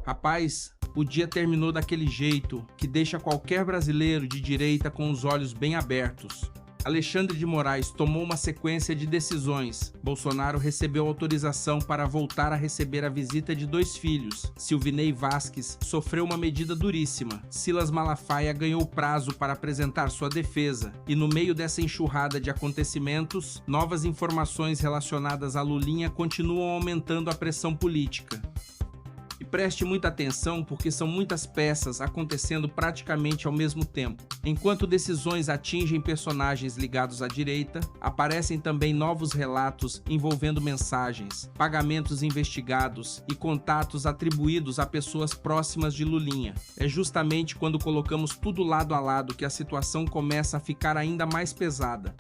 Rapaz, o dia terminou daquele jeito que deixa qualquer brasileiro de direita com os olhos bem abertos. Alexandre de Moraes tomou uma sequência de decisões. Bolsonaro recebeu autorização para voltar a receber a visita de 2 filhos. Silvinei Vasquez sofreu uma medida duríssima. Silas Malafaia ganhou prazo para apresentar sua defesa. E no meio dessa enxurrada de acontecimentos, novas informações relacionadas a Lulinha continuam aumentando a pressão política. E preste muita atenção porque são muitas peças acontecendo praticamente ao mesmo tempo. Enquanto decisões atingem personagens ligados à direita, aparecem também novos relatos envolvendo mensagens, pagamentos investigados e contatos atribuídos a pessoas próximas de Lulinha. É justamente quando colocamos tudo lado a lado que a situação começa a ficar ainda mais pesada.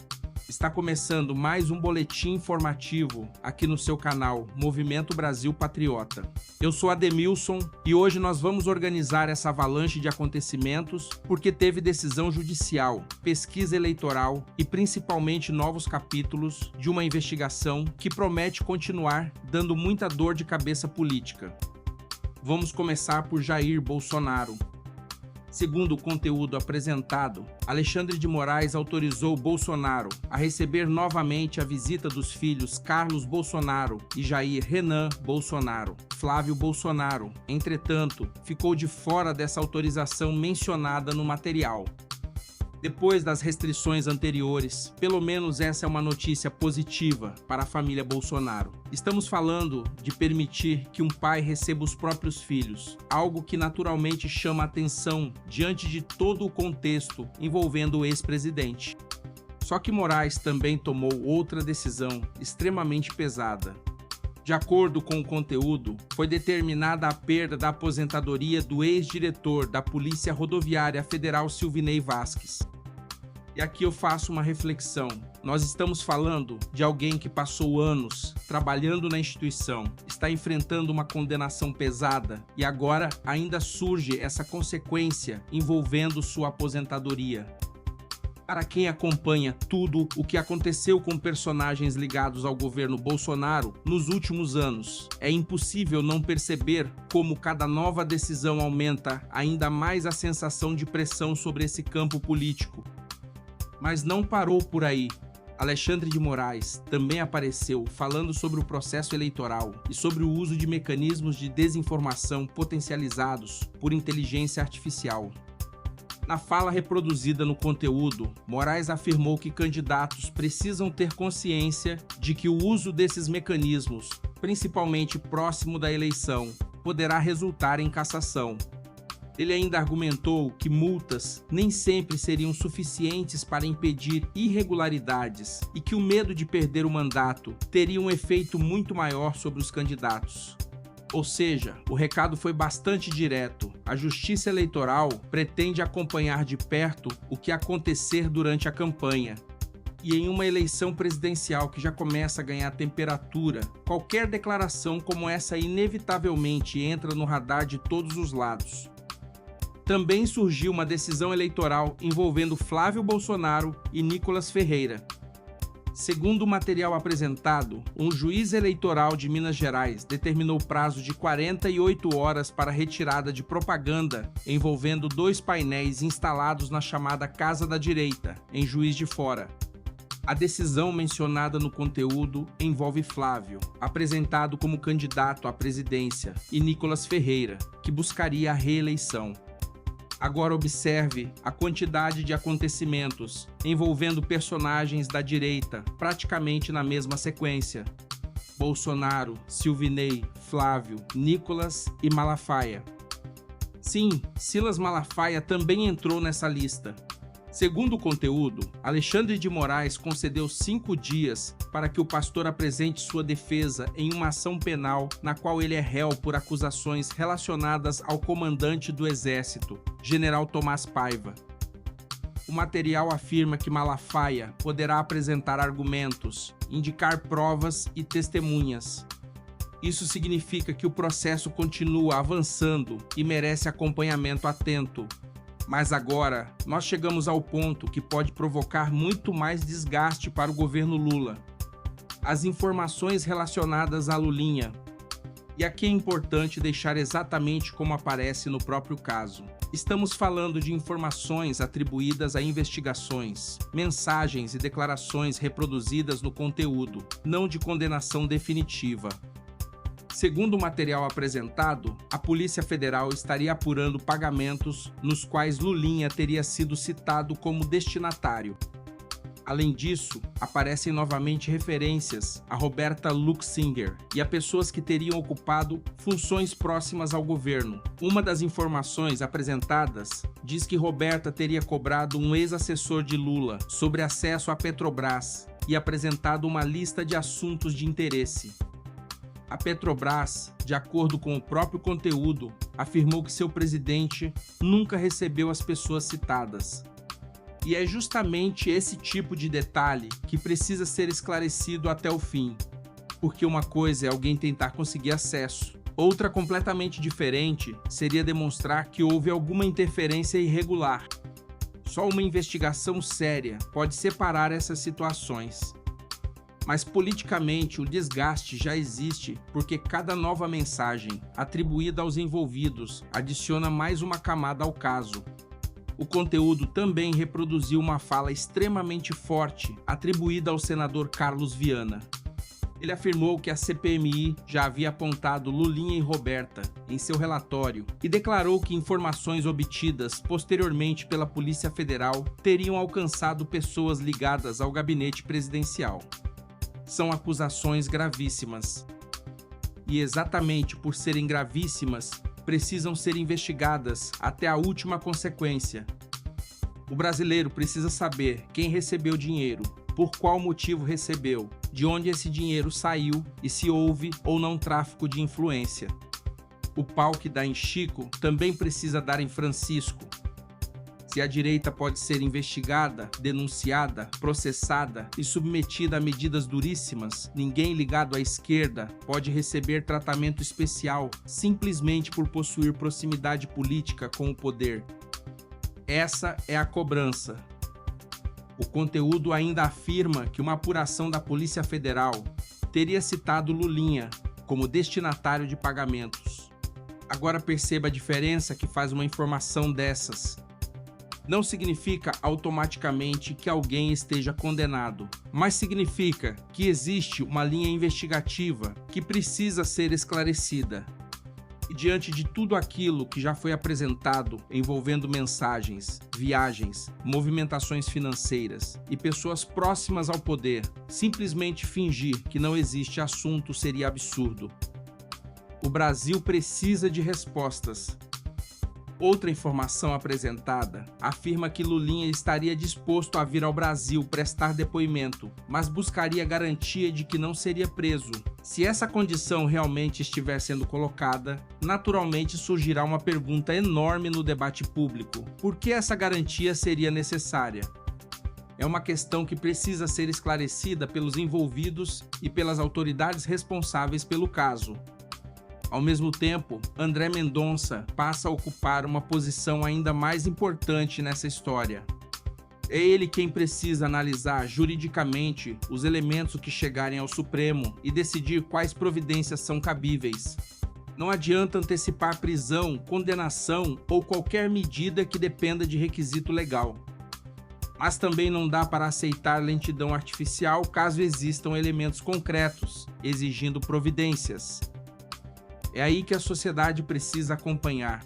Está começando mais um boletim informativo aqui no seu canal Movimento Brasil Patriota. Eu sou Ademilson e hoje nós vamos organizar essa avalanche de acontecimentos porque teve decisão judicial, pesquisa eleitoral e principalmente novos capítulos de uma investigação que promete continuar dando muita dor de cabeça política. Vamos começar por Jair Bolsonaro. Segundo o conteúdo apresentado, Alexandre de Moraes autorizou Bolsonaro a receber novamente a visita dos filhos Carlos Bolsonaro e Jair Renan Bolsonaro. Flávio Bolsonaro, entretanto, ficou de fora dessa autorização mencionada no material. Depois das restrições anteriores, pelo menos essa é uma notícia positiva para a família Bolsonaro. Estamos falando de permitir que um pai receba os próprios filhos, algo que naturalmente chama a atenção diante de todo o contexto envolvendo o ex-presidente. Só que Moraes também tomou outra decisão extremamente pesada. De acordo com o conteúdo, foi determinada a perda da aposentadoria do ex-diretor da Polícia Rodoviária Federal Silvinei Vasquez. E aqui eu faço uma reflexão. Nós estamos falando de alguém que passou anos trabalhando na instituição, está enfrentando uma condenação pesada e agora ainda surge essa consequência envolvendo sua aposentadoria. Para quem acompanha tudo o que aconteceu com personagens ligados ao governo Bolsonaro nos últimos anos, é impossível não perceber como cada nova decisão aumenta ainda mais a sensação de pressão sobre esse campo político. Mas não parou por aí. Alexandre de Moraes também apareceu falando sobre o processo eleitoral e sobre o uso de mecanismos de desinformação potencializados por inteligência artificial. Na fala reproduzida no conteúdo, Moraes afirmou que candidatos precisam ter consciência de que o uso desses mecanismos, principalmente próximo da eleição, poderá resultar em cassação. Ele ainda argumentou que multas nem sempre seriam suficientes para impedir irregularidades e que o medo de perder o mandato teria um efeito muito maior sobre os candidatos. Ou seja, o recado foi bastante direto. A Justiça Eleitoral pretende acompanhar de perto o que acontecer durante a campanha. E em uma eleição presidencial que já começa a ganhar temperatura, qualquer declaração como essa inevitavelmente entra no radar de todos os lados. Também surgiu uma decisão eleitoral envolvendo Flávio Bolsonaro e Nicolas Ferreira. Segundo o material apresentado, um juiz eleitoral de Minas Gerais determinou prazo de 48 horas para retirada de propaganda envolvendo 2 painéis instalados na chamada Casa da Direita, em Juiz de Fora. A decisão mencionada no conteúdo envolve Flávio, apresentado como candidato à presidência, e Nicolas Ferreira, que buscaria a reeleição. Agora observe a quantidade de acontecimentos envolvendo personagens da direita, praticamente na mesma sequência. Bolsonaro, Silvinei, Flávio, Nicolas e Malafaia. Sim, Silas Malafaia também entrou nessa lista. Segundo o conteúdo, Alexandre de Moraes concedeu 5 dias para que o pastor apresente sua defesa em uma ação penal na qual ele é réu por acusações relacionadas ao comandante do Exército, General Tomás Paiva. O material afirma que Malafaia poderá apresentar argumentos, indicar provas e testemunhas. Isso significa que o processo continua avançando e merece acompanhamento atento. Mas agora, nós chegamos ao ponto que pode provocar muito mais desgaste para o governo Lula. As informações relacionadas à Lulinha. E aqui é importante deixar exatamente como aparece no próprio caso. Estamos falando de informações atribuídas a investigações, mensagens e declarações reproduzidas no conteúdo, não de condenação definitiva. Segundo o material apresentado, a Polícia Federal estaria apurando pagamentos nos quais Lulinha teria sido citado como destinatário. Além disso, aparecem novamente referências a Roberta Luxinger e a pessoas que teriam ocupado funções próximas ao governo. Uma das informações apresentadas diz que Roberta teria cobrado um ex-assessor de Lula sobre acesso à Petrobras e apresentado uma lista de assuntos de interesse. A Petrobras, de acordo com o próprio conteúdo, afirmou que seu presidente nunca recebeu as pessoas citadas. E é justamente esse tipo de detalhe que precisa ser esclarecido até o fim. Porque uma coisa é alguém tentar conseguir acesso, outra completamente diferente seria demonstrar que houve alguma interferência irregular. Só uma investigação séria pode separar essas situações. Mas politicamente o desgaste já existe porque cada nova mensagem atribuída aos envolvidos adiciona mais uma camada ao caso. O conteúdo também reproduziu uma fala extremamente forte atribuída ao senador Carlos Viana. Ele afirmou que a CPMI já havia apontado Lulinha e Roberta em seu relatório e declarou que informações obtidas posteriormente pela Polícia Federal teriam alcançado pessoas ligadas ao gabinete presidencial. São acusações gravíssimas. E exatamente por serem gravíssimas, precisam ser investigadas até a última consequência. O brasileiro precisa saber quem recebeu dinheiro, por qual motivo recebeu, de onde esse dinheiro saiu e se houve ou não tráfico de influência. O pau que dá em Chico também precisa dar em Francisco. Se a direita pode ser investigada, denunciada, processada e submetida a medidas duríssimas, ninguém ligado à esquerda pode receber tratamento especial simplesmente por possuir proximidade política com o poder. Essa é a cobrança. O conteúdo ainda afirma que uma apuração da Polícia Federal teria citado Lulinha como destinatário de pagamentos. Agora perceba a diferença que faz uma informação dessas. Não significa automaticamente que alguém esteja condenado, mas significa que existe uma linha investigativa que precisa ser esclarecida. E diante de tudo aquilo que já foi apresentado envolvendo mensagens, viagens, movimentações financeiras e pessoas próximas ao poder, simplesmente fingir que não existe assunto seria absurdo. O Brasil precisa de respostas. Outra informação apresentada afirma que Lulinha estaria disposto a vir ao Brasil prestar depoimento, mas buscaria garantia de que não seria preso. Se essa condição realmente estiver sendo colocada, naturalmente surgirá uma pergunta enorme no debate público: por que essa garantia seria necessária? É uma questão que precisa ser esclarecida pelos envolvidos e pelas autoridades responsáveis pelo caso. Ao mesmo tempo, André Mendonça passa a ocupar uma posição ainda mais importante nessa história. É ele quem precisa analisar juridicamente os elementos que chegarem ao Supremo e decidir quais providências são cabíveis. Não adianta antecipar prisão, condenação ou qualquer medida que dependa de requisito legal. Mas também não dá para aceitar lentidão artificial caso existam elementos concretos, exigindo providências. É aí que a sociedade precisa acompanhar.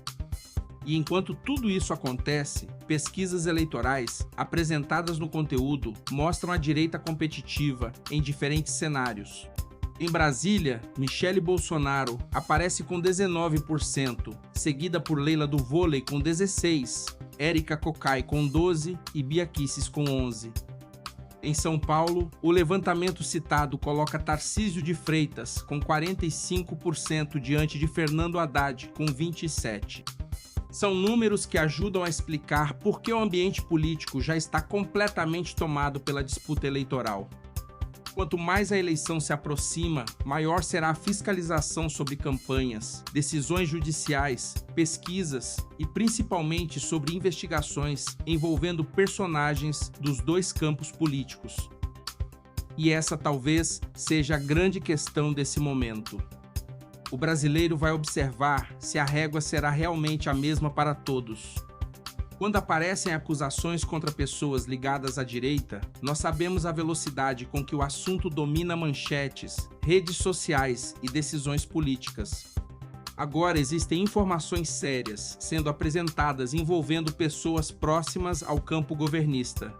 E enquanto tudo isso acontece, pesquisas eleitorais apresentadas no conteúdo mostram a direita competitiva em diferentes cenários. Em Brasília, Michele Bolsonaro aparece com 19%, seguida por Leila do Vôlei com 16%, Érica Cocai com 12% e Bia Kicis com 11%. Em São Paulo, o levantamento citado coloca Tarcísio de Freitas com 45% diante de Fernando Haddad com 27%. São números que ajudam a explicar por que o ambiente político já está completamente tomado pela disputa eleitoral. Quanto mais a eleição se aproxima, maior será a fiscalização sobre campanhas, decisões judiciais, pesquisas e principalmente sobre investigações envolvendo personagens dos dois campos políticos. E essa talvez seja a grande questão desse momento. o brasileiro vai observar se a régua será realmente a mesma para todos. Quando aparecem acusações contra pessoas ligadas à direita, nós sabemos a velocidade com que o assunto domina manchetes, redes sociais e decisões políticas. Agora existem informações sérias sendo apresentadas envolvendo pessoas próximas ao campo governista.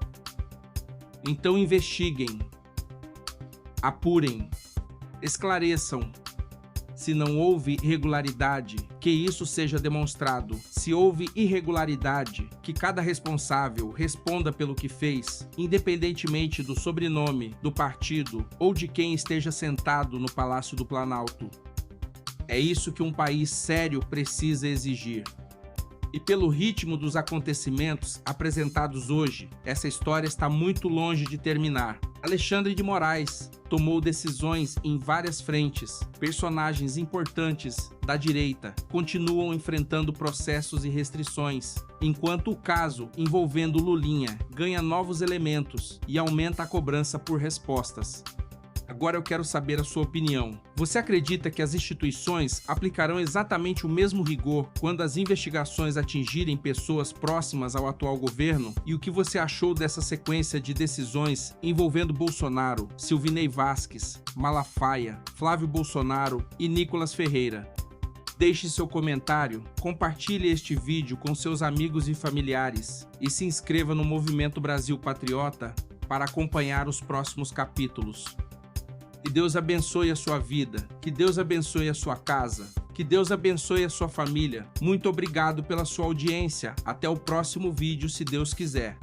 Então investiguem, apurem, esclareçam. Se não houve irregularidade, que isso seja demonstrado. Se houve irregularidade, que cada responsável responda pelo que fez, independentemente do sobrenome, do partido ou de quem esteja sentado no Palácio do Planalto. É isso que um país sério precisa exigir. E pelo ritmo dos acontecimentos apresentados hoje, essa história está muito longe de terminar. Alexandre de Moraes tomou decisões em várias frentes. Personagens importantes da direita continuam enfrentando processos e restrições, enquanto o caso envolvendo Lulinha ganha novos elementos e aumenta a cobrança por respostas. Agora eu quero saber a sua opinião. Você acredita que as instituições aplicarão exatamente o mesmo rigor quando as investigações atingirem pessoas próximas ao atual governo? E o que você achou dessa sequência de decisões envolvendo Bolsonaro, Silvinei Vasquez, Malafaia, Flávio Bolsonaro e Nicolas Ferreira? Deixe seu comentário, compartilhe este vídeo com seus amigos e familiares e se inscreva no Movimento Brasil Patriota para acompanhar os próximos capítulos. Que Deus abençoe a sua vida, que Deus abençoe a sua casa, que Deus abençoe a sua família. Muito obrigado pela sua audiência. Até o próximo vídeo, se Deus quiser.